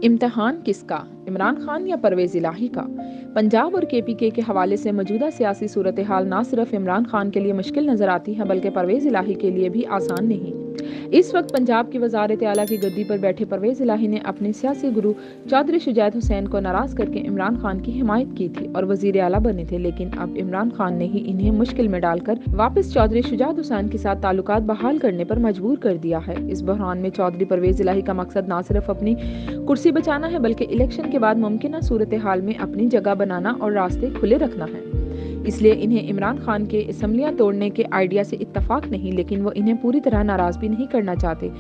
इम्तिहान किसका, इमरान खान या परवेज इलाही का? पंजाब और केपीके के हवाले से मौजूदा सियासी सूरत हाल ना सिर्फ इमरान खान के लिए मुश्किल नजर आती है बल्कि परवेज इलाही के लिए भी आसान नहीं। इस वक्त पंजाब की वजारत आला की गद्दी पर बैठे परवेज इलाही ने अपने सियासी गुरु चौधरी शुजात हुसैन को नाराज करके इमरान खान की हिमायत की थी और वजीर आला बने थे, लेकिन अब इमरान खान ने ही इन्हें मुश्किल में डालकर वापस चौधरी शुजात हुसैन के साथ ताल्लुकात बहाल करने पर मजबूर कर दिया है। इस बहरान में चौधरी परवेज इलाही का मकसद न सिर्फ अपनी कुर्सी बचाना है बल्कि इलेक्शन के बाद मुमकिन सूरत हाल में अपनी जगह बनाना और रास्ते खुले रखना है। इसलिए इन्हें इमरान खान के असम्बलियां तोड़ने के आइडिया से इत्तफाक नहीं, लेकिन वो इन्हें पूरी तरह नाराज भी नहीं करना चाहते।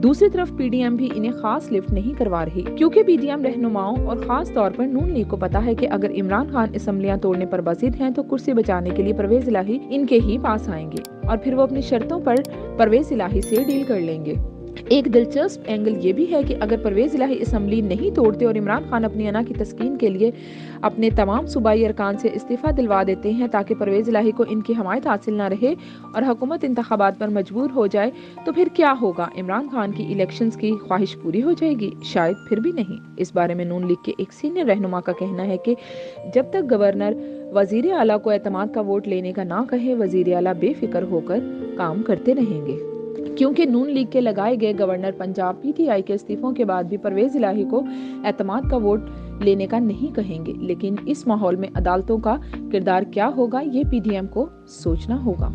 दूसरी तरफ पीडीएम भी इन्हें खास लिफ्ट नहीं करवा रही, क्योंकि पीडीएम रहनुमाओं और खास तौर पर नून लीग को पता है कि अगर इमरान खान असम्बलियां तोड़ने पर बसिद हैं तो कुर्सी बचाने के लिए परवेज इलाही इनके ही पास आएंगे और फिर वो अपनी शर्तों पर परवेज इलाही से डील कर लेंगे। एक दिलचस्प एंगल ये भी है कि अगर परवेज इलाही असम्बली नहीं तोड़ते और इमरान खान अपनी अना की तस्कीन के लिए अपने तमाम सूबाई अरकान से इस्तीफा दिलवा देते हैं ताकि परवेज इलाही को इनकी हमायत हासिल न रहे और हुकूमत इंतखाबात पर मजबूर हो जाए, तो फिर क्या होगा? इमरान खान की इलेक्शंस की ख्वाहिश पूरी हो जाएगी? शायद फिर भी नहीं। इस बारे में नून लीग के एक सीनियर रहनुमा का कहना है कि जब तक गवर्नर वजीर आला को एतमाद का वोट लेने का ना कहे, वजीर आला बेफिक्र होकर काम करते रहेंगे, क्योंकि नून लीग के लगाए गए गवर्नर पंजाब पीटीआई के इस्तीफों के बाद भी परवेज इलाही को एतमाद का वोट लेने का नहीं कहेंगे। लेकिन इस माहौल में अदालतों का किरदार क्या होगा, ये पीडीएम को सोचना होगा।